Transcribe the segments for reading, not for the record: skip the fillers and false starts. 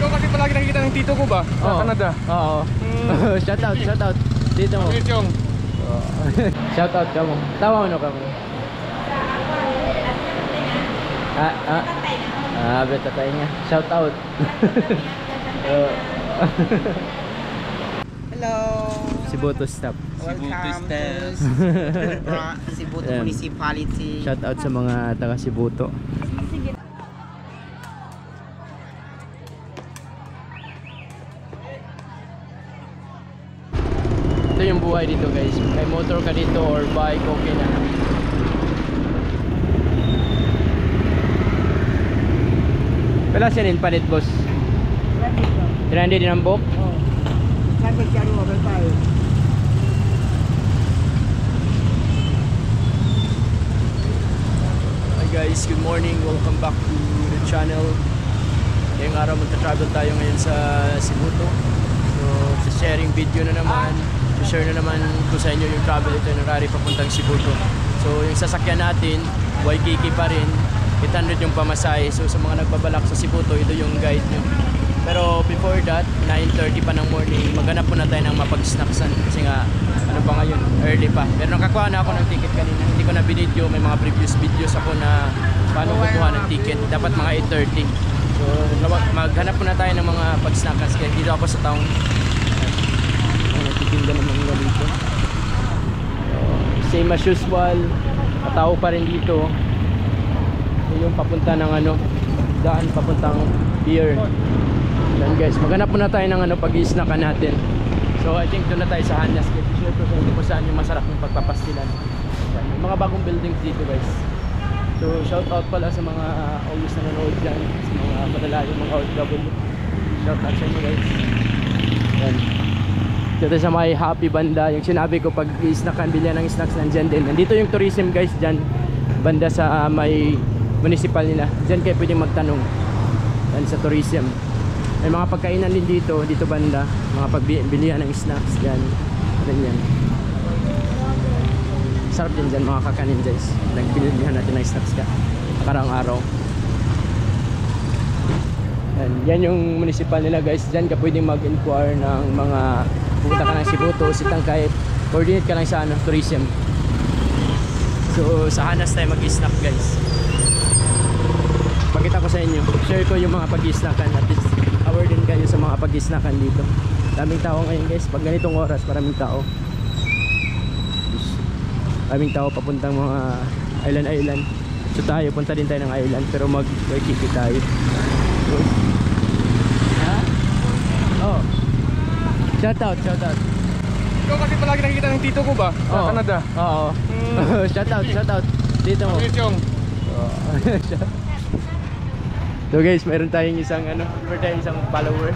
Ikaw kasi palagi nakikita ng tito ko ba? Sa Canada. Oo. Shout out. Dito mo. Yung Shout out ka mo. Tawa mo ka mo. Beta tayo nga. Shout out. Hello. Sibuto stop. Welcome to Sibuto Municipality. Shout out sa mga taga Sibuto. Ito yung buhay dito guys. May motor ka dito or bike, okay na. Pala sinin palit boss. 300 din ang book? Oh. Sabi siya rin mobile tayo. Hi guys, good morning. Welcome back to the channel. Ngayong araw magta-travel tayo ngayon sa Sibuto. So, sa sharing video na naman. Share na naman ko sa inyo yung travel ito ng Rari papuntang Sibuto. So, yung sasakyan natin, Waikiki pa rin. 800 yung pamasahe. So, sa mga nagbabalak sa Sibuto, ito yung guide nyo. Pero before that, 9:30 pa ng morning, maghanap muna tayo ng mapag-snacksan. Kasi nga, ano pa ngayon, early pa. Pero nakakuha na ako ng ticket kanina. Hindi ko na binidyo, may mga previous videos ako na paano kukuha ng ticket. Dapat mga 8:30. So, maghanap muna tayo ng mga pag-snacksan. Kaya dito ako sa town. Nagtitinda naman nga dito. Same as usual, tao pa rin dito. Yung papunta ng ano, daan papuntang pier. Yan guys, maghanap muna tayo ng ano, pag-i-snackan natin. So I think doon na tayo sa Hanas. Kasi share ko kung saan yung masarap ng pagpapastilan. Yan, may mga bagong buildings dito guys. So shout out pala sa mga always nanonood dyan, sa mga madalayong mga OFW. Shout out sa inyo guys. Yan. Dito sa may Happy Banda, yung sinabi ko pag i-snackan, bilihan ng snacks nandyan din. Nandito yung tourism guys dyan, banda sa may municipal nila. Dyan kayo pwedeng magtanong. Yan sa tourism. May mga pagkainan din dito, dito banda. Mga pagbilihan ng snacks dyan. Ganyan. Sarap din dyan mga kakanin guys. Nagbilihan natin ng snacks ka karang araw. Yan yung municipal nila guys. Dyan ka pwedeng mag-inquire ng mga pupunta ka ng Sibuto, Sitangkay, coordinate ka lang sa ano, tourism. So sa Hanas tayo mag-snack guys. Pakita ko sa inyo, share ko yung mga pag-snackan at least aware din kayo sa mga pag-snackan dito. Daming tao ngayon guys, pag ganitong oras maraming tao. Maraming tao papuntang mga island. So tayo, punta din tayo ng island pero mag-Waikiki tayo. So, oh. Shout out. ikaw kasi palagi nakikita ng tito ko ba? Sa Canada. Oo. Shout out. Dito mo. Yung So guys, mayroon tayong isang isang follower.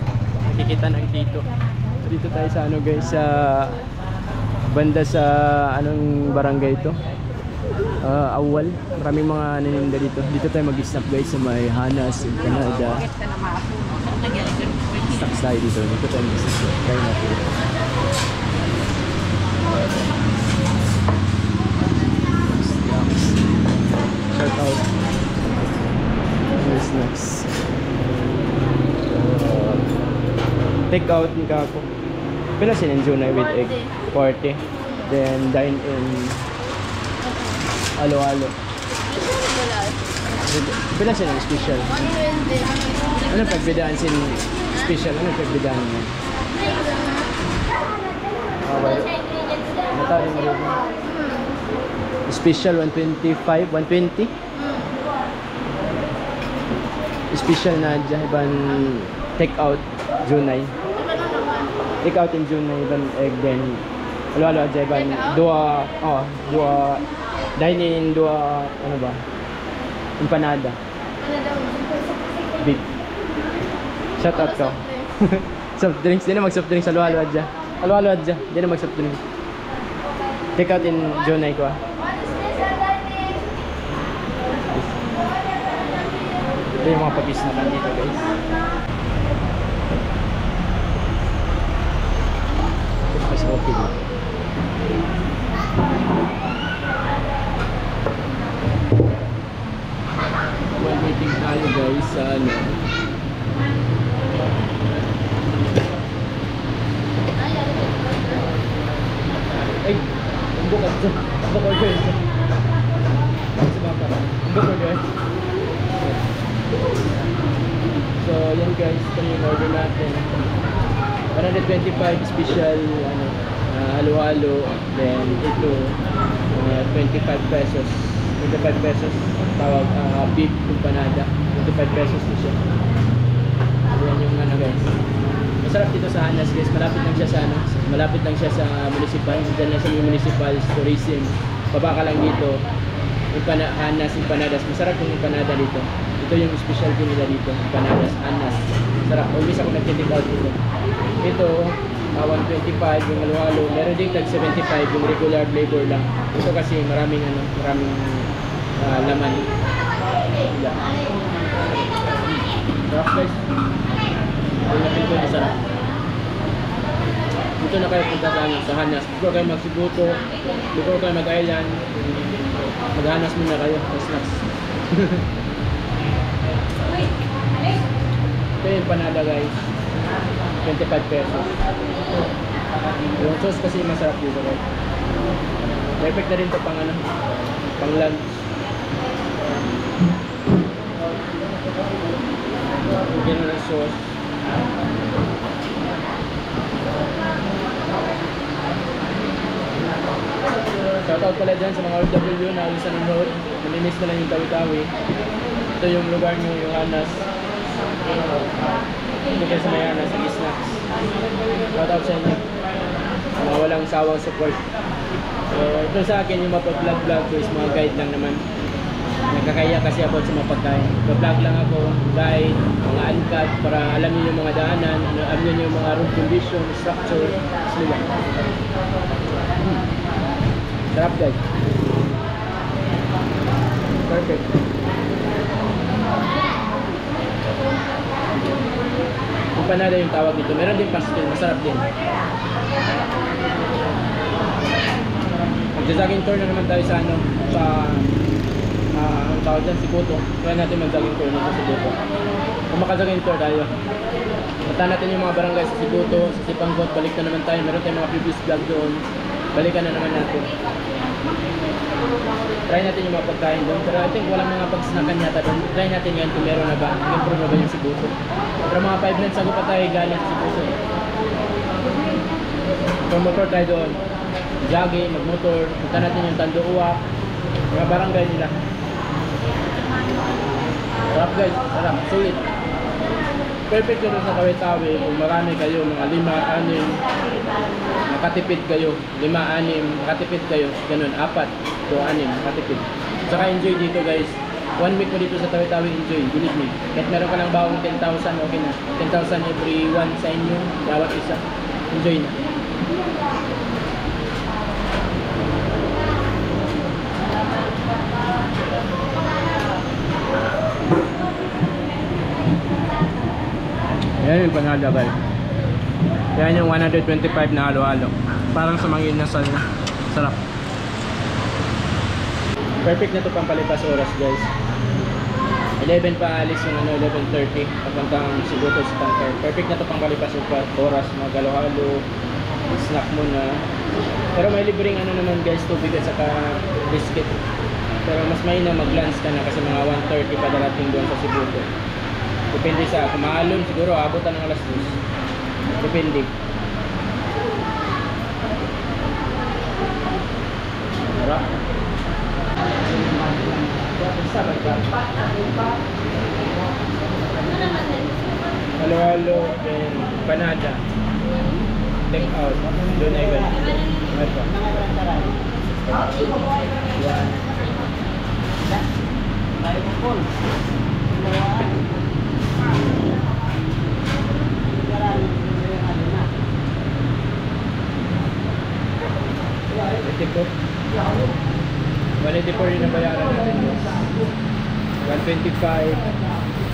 Nakikita ng tito. So, dito tayo sa ano guys, sa banda sa anong barangay ito? Awal. Maraming mga naninda dito. Dito tayo mag-snap guys sa may Hanas, Canada. Stocks tayo dito. Dito tayo mag-snap. Try natin. Shout out. Snacks. Take out ni kako. Pila sinenjunay with egg? 40. Then dine in alo-alo. Pila sineng special? Ano pagbidaan sin special? Ano pagbidaan mo? Matay mo rin. Special 125, 120. Special na dyan take out Junay. Take out in Junay ban egg then alo-alo dyan dua dine in dua ano ba? Empanada. Big. Shout out ka. Soft drinks din na mag soft drinks alo-alo dyan. Alo-alo dyan. Di na mag soft drinks. Take out in Junay ko ah. Ito yung mga pag-snackan dito guys. Ito kasi okay dito. While waiting tayo guys sa ano, yan guys, ito yung order natin. 125 special ano, halo-halo. Then ito 25 pesos. 25 pesos tawag beef empanada. 25 pesos din siya. Ayan yung ano guys. Masarap dito sa Hanas guys. Malapit lang siya sa ano, malapit lang siya sa municipal. Diyan lang sa municipal tourism. Baba ka lang dito. Hanas empanadas. Masarap yung empanada dito. Ito yung specialty nila dito, empanadas Hanas. Masarap. Always ako nag-take out dito. Ito 125 yung halo-halo. Meron din tag 75 yung regular flavor lang. Ito kasi maraming ano, maraming laman. Yeah. Sarap guys. Ito na sarap. Dito na kayo punta sa Hanas. Before kayo magsibuto, before kayo mag-island, mag-Hanas muna kayo sa snacks. Ito yung panada guys. 25 pesos. Yung sauce kasi masarap dito guys. Perfect na rin ito pang ano, pang lunch. Ganun ang sauce. Shoutout pala dyan sa mga OFW na alis ng road. Naminis na lang yung Tawi-Tawi. Ito yung lugar nyo, yung Hanas. Ito kayo sa may Hanas, sa snacks. Shoutout sa inyo. Mga walang sawang support. So ito sa akin yung mapag-vlog ko is mga guide lang naman. Nagkakaya kasi ako sa mapagkain. Vlog lang ako, guide, mga uncut para alam niyo yung mga daanan, alam niyo yung mga road condition, structure, sila. Sarap guys. Perfect. Empanada yung tawag dito. Meron din pastel, masarap din. Mag-jogging tour na naman tayo sa ano, sa ang tawag dyan, Sibuto. Kaya natin mag-jogging tour nito sa Sibuto. Kung maka-jogging tour tayo, punta natin yung mga barangay sa Sibuto, sa Sipanggot, balik na naman tayo. Meron tayong mga previous vlog doon. Balikan na naman natin. Try natin yung mga pagkain doon. Pero I think walang mga pag-snackan yata doon. Try natin yan kung meron na ba. Improve na ba yung Sibuto. Pero mga 5 minutes ago pa tayo galing sa Sibuto. So motor tayo doon. Jogging, mag-motor. Punta natin yung Tanduuak. Mga barangay nila. Sarap guys. Sarap. Sulit. Perfect yun sa Tawi-Tawi. Kung marami kayo, mga 5, 6, makatipid kayo. 5, 6, makatipid kayo. Ganun, 4 to 6, makatipid. Saka enjoy dito guys. 1 week mo dito sa Tawi-Tawi, enjoy. Believe me. Kahit meron ka lang bawang 10,000, okay na. 10,000 every one sa inyo. Bawat isa. Enjoy na. Yan yung panada guys. Yan yung 125 na halo-halo. Parang sa mga inasal na. Sarap. Perfect na ito pang palipas oras guys. 11 pa alis yung ano, 11:30. Papuntang Sibuto sa Tanker. Perfect na ito pang palipas oras. Mga halo-halo. Snack muna. Pero may libreng ano naman guys, tubig at saka biscuit. Pero mas may na mag-lunch ka na kasi mga 1:30 pa darating doon sa Sibuto. Depende sa kumalon, siguro abutan ng alas 2. Depende. Sarap. Halo-halo and panada. Take out. Doon ay guys. Ito. Yan. Wala di po rin nabayaran natin 125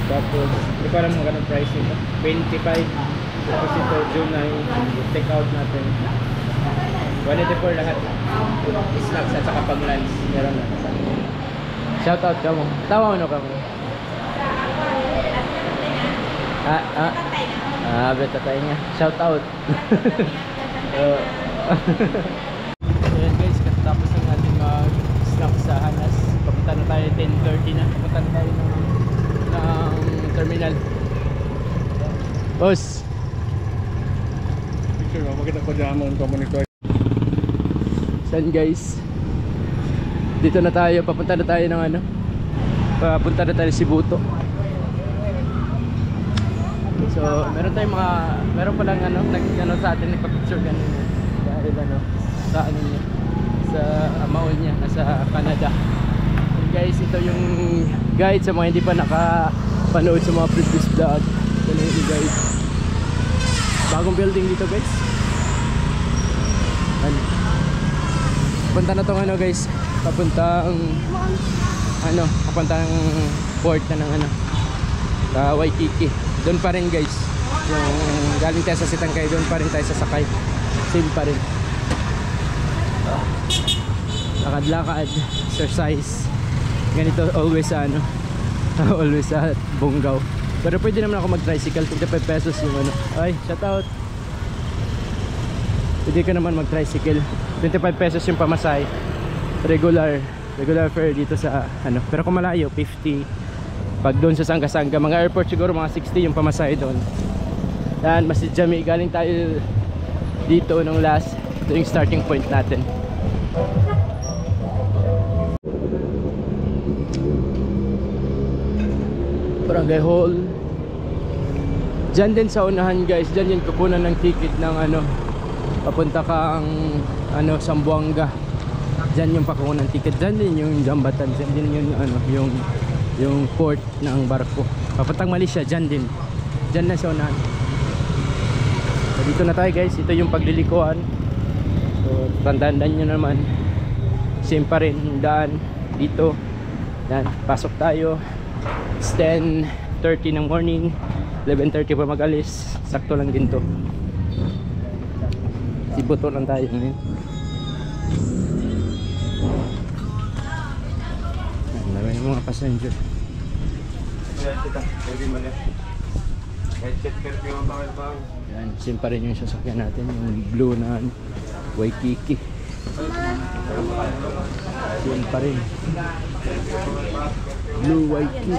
tapos di pa lang mga ganang price nito 25 tapos ito June 9 take out natin 184 lahat snacks at saka pag lunch meron na shout out ka mo tawa mo ka mo beta tayo nga shout out ayan guys katapos na natin mag-snack sa Hanas papunta na tayo 10:30 na papunta na tayo ng terminal Boss. Picture mo, makita ko dyan mo ang communique. Saan guys? Dito na tayo, papunta na tayo ng ano? Papunta na tayo Sibuto. So, meron tayong meron pa lang ano sa atin nagpa-picture kanina. Dahil sa ano niya, sa mall niya, nasa Canada. And guys, ito yung guide sa mga hindi pa nakapanood sa mga previous vlog. Ito na yun guys. Bagong building dito guys. Punta na tong guys, papuntang port na ng sa Waikiki. Doon pa rin guys, yung galing tayo sa Sitangkay, doon pa rin tayo sasakay, same pa rin. Lakad-lakad, exercise, ganito always always sa Bungaw. Pero pwede naman ako mag-tricycle, 25 pesos yung ay, shout out. Pwede ka naman mag-tricycle, 25 pesos yung pamasahe, regular fare dito sa pero kung malayo 50. Pag doon sa Sangga-Sangga, mga airport siguro mga 60 yung pamasahe doon. Yan, Masjid Jami, galing tayo dito nung last. Ito yung starting point natin. Barangay Hall. Diyan din sa unahan guys, diyan yung kukunan ng ticket ng papunta kang Zamboanga. Diyan yung pakukunan ng ticket. Diyan din yung Jambatan, diyan din yung port ng barko. Papuntang Malaysia, diyan din. Diyan na sa unahan. So, dito na tayo guys, ito yung paglilikuan. So, tandaan nyo naman, same pa rin yung daan dito. Yan, pasok tayo. It's 10:30 ng morning, 11:30 pa mag-alis. Sakto lang din to. Sibuto lang tayo ngayon. Dami ng mga passenger. Yan, same pa rin yung sasakyan natin, yung blue na Waikiki. Same pa rin, blue Waikiki.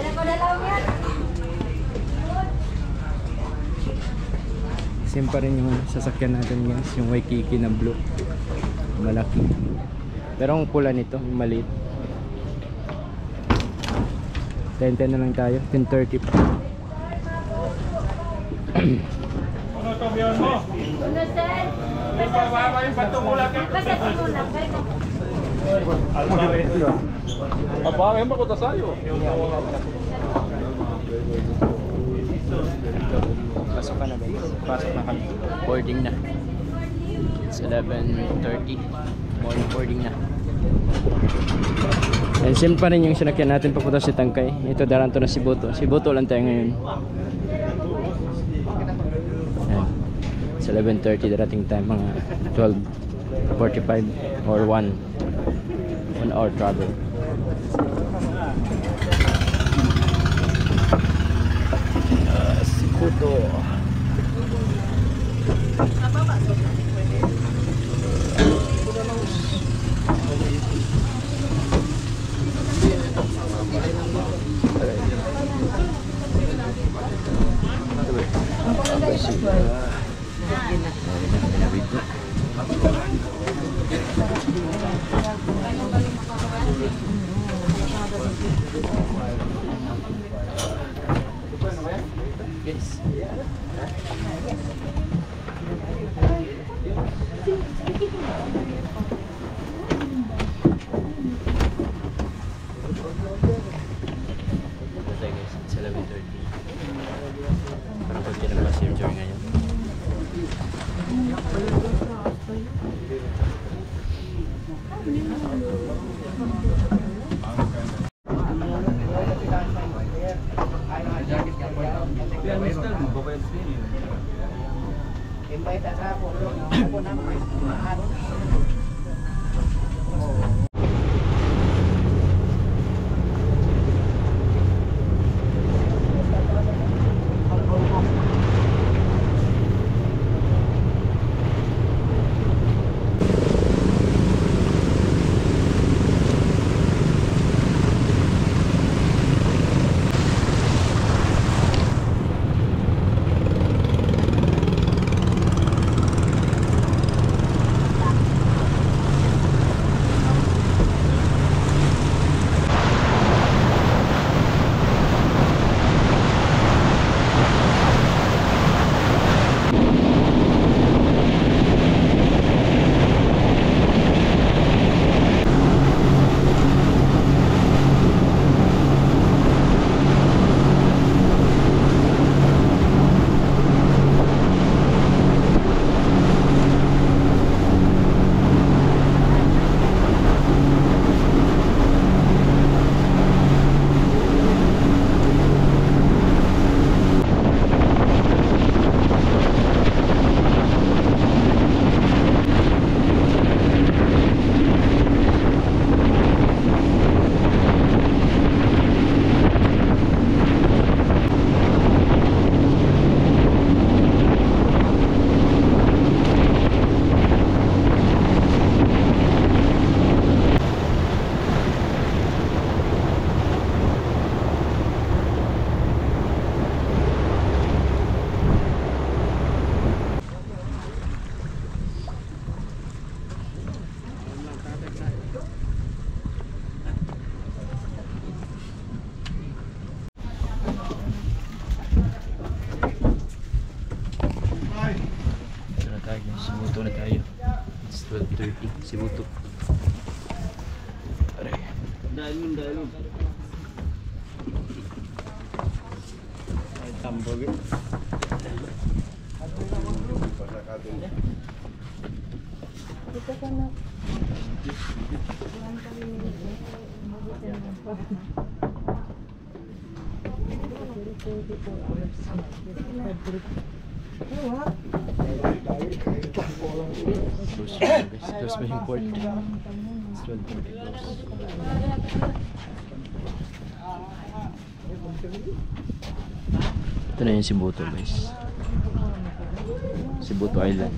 Same pa rin yung sasakyan natin guys, yung Waikiki na blue, malaki. Pero ang pula nito, yung maliit. 10:10 na lang tayo, 10:30 pa. Ano to biyon mo? Ano sir? Baba yung bato mo lang. Basta tulak. Apa, ngayon ba ko tasayo? Pasok ka na guys, pasok na kami. Boarding na. It's 11:30. Morning boarding na. And same pa rin yung sinakyan natin papunta sa Tangkay. Ito daranto na Sibuto. Sibuto lang tayo ngayon. Ayan. It's 11:30, darating time mga 12:45 or 1 hour travel. Sibuto. Parang pag tinagpas yung joy ngayon. na tayo. It's 12:30. Sibuto. Aray. Dahil. Ay, tambog eh. Dito ka na. Close ba yung port? It's 12:30 close. Ito na yung Sibuto guys. Sibuto Island.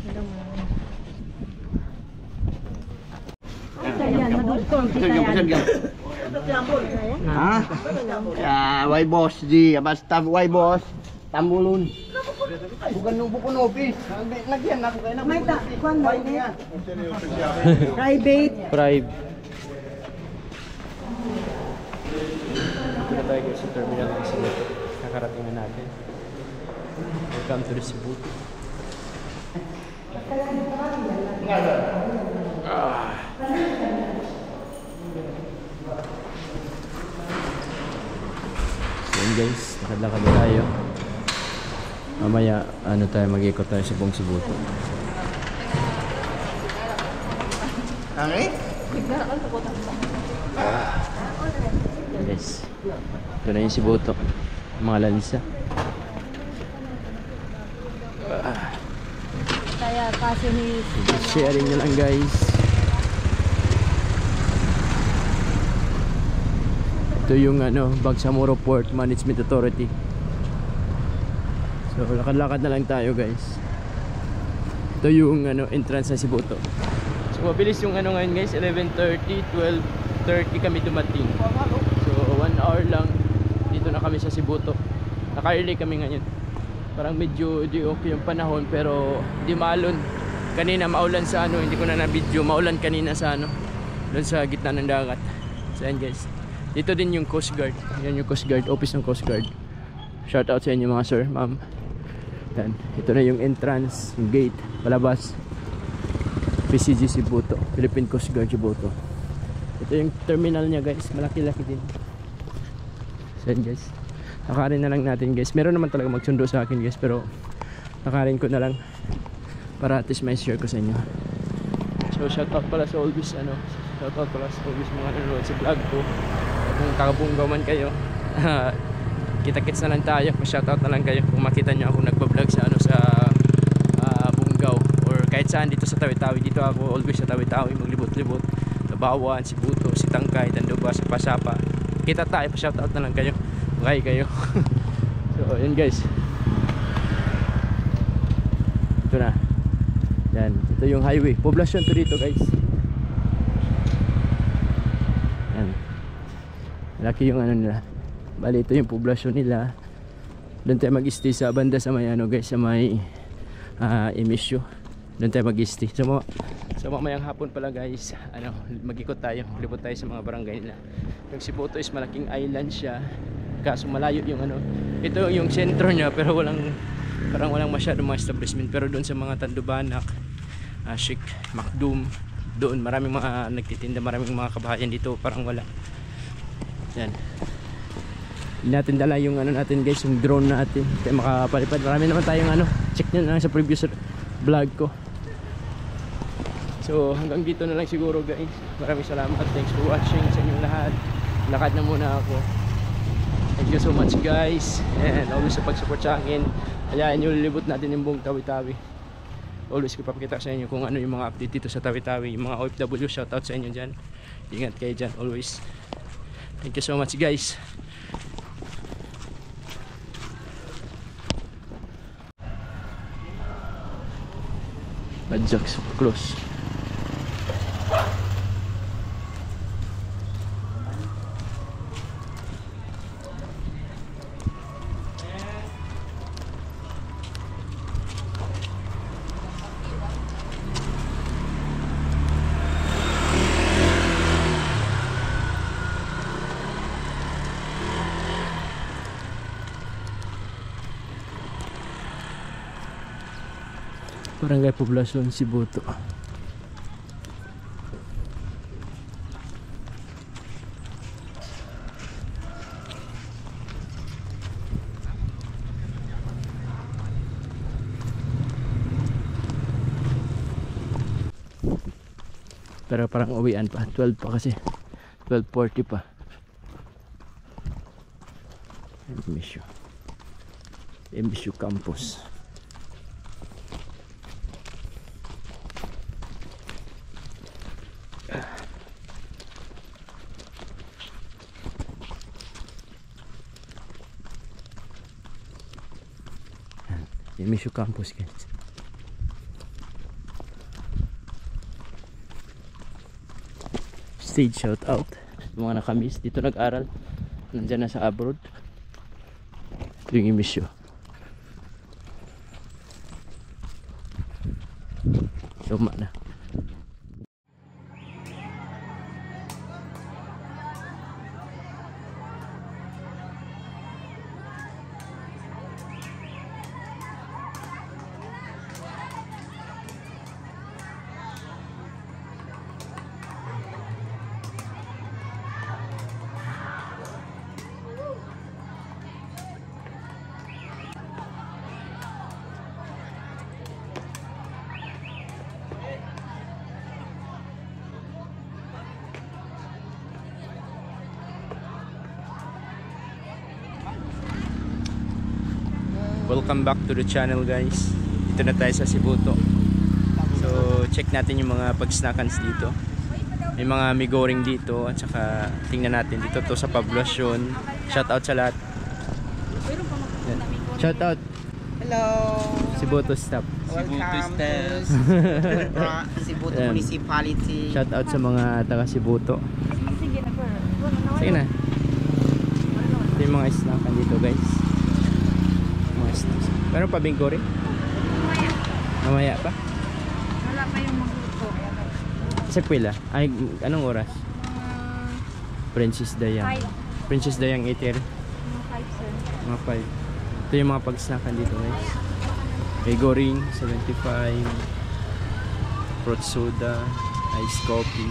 Ha? Why boss di, basta why boss. Tambulun. Bukan nubo ko office. Nagyan na ko kay na. May ta, kwan ba niya? Private. Private. Ito na tayo guys sa terminal ng Sibuto. Kakarating na natin. Welcome to the Sibuto. So yun guys, lakad-lakad na tayo. Mamaya ano tayo, mag-ikot tayo sa buong Sibuto. Okay? Guys, ito na yung Sibuto. Mga lansa. Kaya kasi ni Sharing nyo lang guys. Ito yung ano, Bangsamoro Port Management Authority. So lakad-lakad na lang tayo guys. Ito yung ano, entrance sa Sibuto. So mabilis yung ano ngayon guys, 11:30, 12:30 kami dumating. So 1 hour lang dito na kami sa Sibuto. Naka-early kami ngayon. Parang medyo di okay yung panahon pero di maalon. Kanina maulan sa ano, hindi ko na na-video. Maulan kanina sa ano, doon sa gitna ng dagat. So yan guys. Dito din yung Coast Guard. Yan yung Coast Guard, office ng Coast Guard. Shout out sa inyo mga sir, ma'am. Yan. Ito na yung entrance, yung gate, palabas. PCG Sibuto, Philippine Coast Guard Sibuto. Ito yung terminal niya guys, malaki-laki din. So yan guys. Nakarin na lang natin guys. Meron naman talaga magsundo sa akin guys, pero nakarin ko na lang para at least may share ko sa inyo. So shoutout pala sa always ano, shoutout pala sa always mga nanonood sa vlog ko. Kung taga-Bungaw man kayo, kita-kits na lang tayo. Shoutout na lang kayo kung makita nyo ako nagbablog sa ano, sa Bungaw or kahit saan dito sa Tawi-Tawi. Dito ako always sa Tawi-Tawi, maglibot-libot sa Bawan, Sibuto, Sitangkay, Tanduba, sa Pasapa. Kita tayo, shoutout na lang kayo. Okay kayo. So yun guys, ito na yan, ito yung highway, poblasyon to dito guys. Yan, laki yung ano nila. Bali ito yung poblasyon nila. Doon tayo mag-stay sa banda sa may ano guys, sa may emisyo. Doon tayo mag-stay. So mamayang hapon pala guys, ano, mag-ikot tayo, libot tayo sa mga barangay nila. Yung Sibuto is malaking island siya. Kaso malayo yung ano, ito yung sentro niya pero parang walang masyadong mga establishment. Pero doon sa mga Tandubanak, Shik, Macdum, doon maraming mga nagtitinda, maraming mga kabahayan dito, parang wala. Yan. Hindi natin dala yung ano natin guys, yung drone natin. Tayo makapalipad. Marami naman tayong ano, check nyo na lang sa previous vlog ko. So hanggang dito na lang siguro guys. Maraming salamat. Thanks for watching sa inyong lahat. Lakad na muna ako. Thank you so much guys, and always sa pag-support sa akin. Hayaan nyo, lilibot natin yung buong Tawi-Tawi. Always ko papakita sa inyo kung ano yung mga update dito sa Tawi-Tawi. Yung mga OFW, shoutout sa inyo dyan. Ingat kayo dyan always. Thank you so much guys. Badjaks close. Barangay Poblacion, Sibuto. Pero parang uwian pa, 12 pa kasi, 12:40 pa. MSU Campus. MSU Campus guys. Stage shout out mga nakamiss dito nag-aral, nandyan na sa abroad. Ito yung MSU. Luma na. Welcome back to the channel guys. Dito na tayo sa Sibuto. So check natin yung mga pag-snackans dito. May mga migoring dito at saka tingnan natin dito to sa Poblacion. Shout out sa lahat. Yan. Shout out. Hello. Sibuto staff. Welcome to Sibuto Ayan. Municipality. Shout out sa mga taga Sibuto. Sige na po. Sige na. Ito yung mga snackan dito guys. Mga snacks. Meron pa bingko rin? Mamaya pa? Wala pa yung magluto. Sa pila? Ay, anong oras? Princess Dayang. Princess Dayang Eater. Mga 5. Ito yung mga pag-snackan dito guys. May goring 75, fruit soda, iced coffee.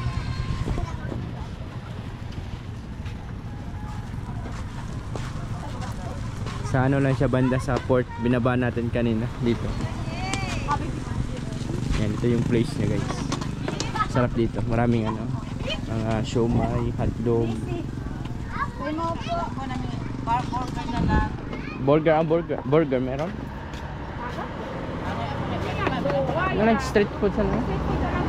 Sa ano lang siya banda sa port, binaba natin kanina dito. Yan, ito yung place niya guys. Sarap dito, maraming ano, mga siomai, hotdog. Burger, burger meron? Ano lang street food sa ano?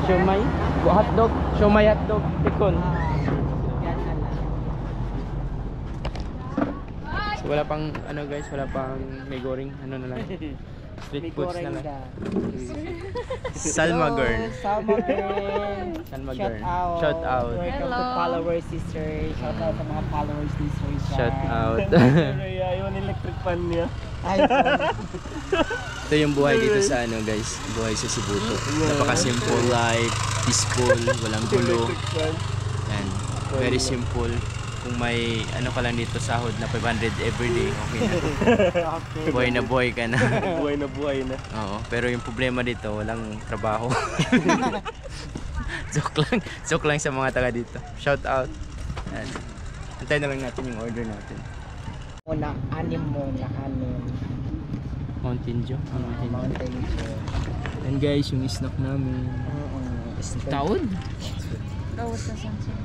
Siomai, hotdog, siomai hotdog, tikon. So wala pang ano guys, wala pang may goring, ano na lang. Street foods na lang. Salma girl. Salma girl. Salma Shout girl. out. Shout out. Welcome to followers sisters. Shout out sa mga followers sisters. Shout out. Yung electric fan niya. Ay, Ito yung buhay dito sa ano guys, buhay sa Sibuto. Napaka-simple life, peaceful, walang gulo. Yan, very simple. Kung may ano ka lang dito sahod na 500 everyday, okay na. Buhay na buhay ka na. Buhay na buhay na. Oo, pero yung problema dito, walang trabaho. Joke lang sa mga taga dito. Shout out. Yan. Antayin na lang natin yung order natin. muna, anim muna, anim. Mountain Dew. Mountain Dew. And guys, yung snack namin. Taon? Gawat sa sunset.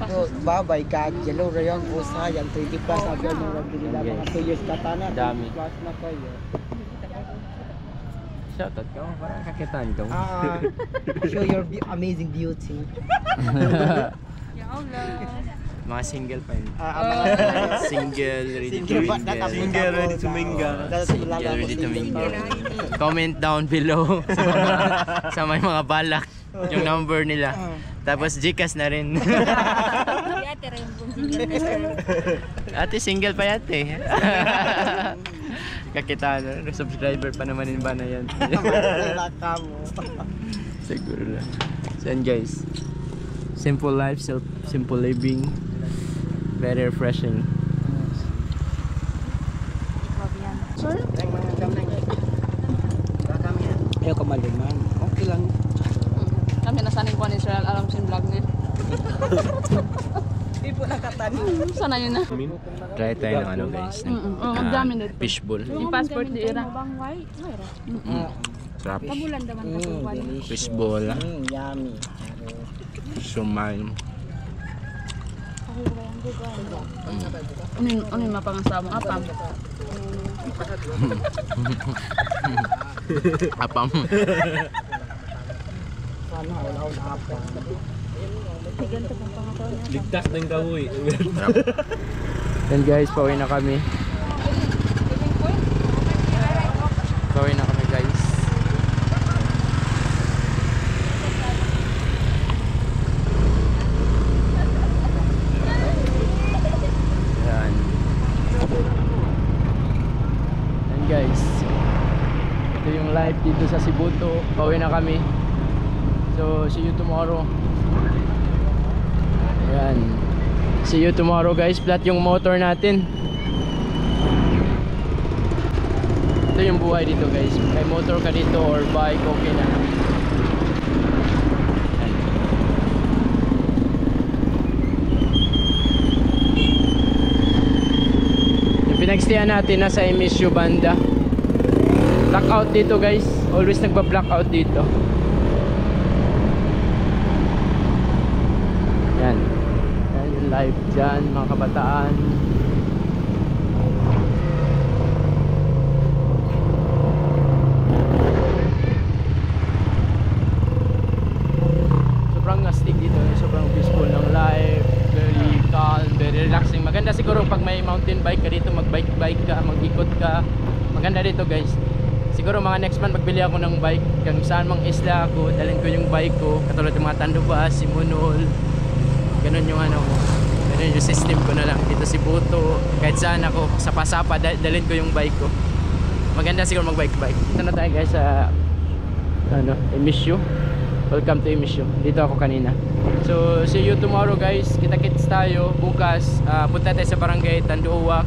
So, babay ka, yellow rayong usa, yan 20 plus, sabi mo lagi nila mga 2 years katana, Dami. 20 plus na kayo. Shoutout ka mo, parang kakitaan ka mo. Show your amazing beauty. Ya Allah. Mga single pa yun. Single, ready to Single, mingle. Single, ready to mingle. Single, ready to mingle. Comment down below sa may mga balak yung number nila. Tapos Gcash na rin. Si ate rin kung single na sir. Ate single pa yate. Kakita na, subscriber pa naman yung ba na yan. Laka mo. Siguro lang. So yan guys, simple life, simple living, very refreshing. Sir? Ayaw ka maliman. Okay lang. Kami nasanay ko ni Israel alam sin vlog niya. Hindi po nakatanin. Sana yun na. Try tayo ng ano guys. Oh, magdami dito. Fishball. Yung passport di ira. Bang white. Sarap. Kabulan naman kasukuan. Fishball. Yummy. Sumay. Ano yung mapangasama mo? Apam. Apam. Ligtas ng kahoy. Sarap. Then guys, pauwi na kami. Pauwi na kami guys. Yan. Yan guys. Ito yung live dito sa Sibuto. Pauwi na kami. So, see you tomorrow. Yan. See you tomorrow guys. Flat yung motor natin. Ito yung buhay dito guys. May motor ka dito or bike, okay na. Yan. Yung pinagstayan natin nasa MSU banda. Blackout dito guys. Always nagpa-blackout dito. Yan. Yan yung live dyan mga kabataan. Sobrang astig dito. Sobrang peaceful ng life. Very calm, very relaxing. Maganda siguro pag may mountain bike ka dito, mag-bike ka, mag-ikot ka. Maganda dito guys. Siguro mga next month magbili ako ng bike. Kung saan mang isla ako, dalhin ko yung bike ko. Katulad yung mga Tandubas, Simunol. Ganun yung ano ko. Ganun yung system ko na lang. Dito si Buto. Kahit saan ako, sapa-sapa, dalhin ko yung bike ko. Maganda siguro mag-bike-bike. Dito na tayo guys sa ano, MSU. Welcome to MSU. Dito ako kanina. So, see you tomorrow guys. Kita-kits tayo. Bukas, punta tayo sa barangay Tanduuwak,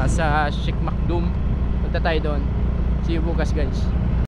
sa Sheikh Makdum. Punta tayo doon. See you bukas guys.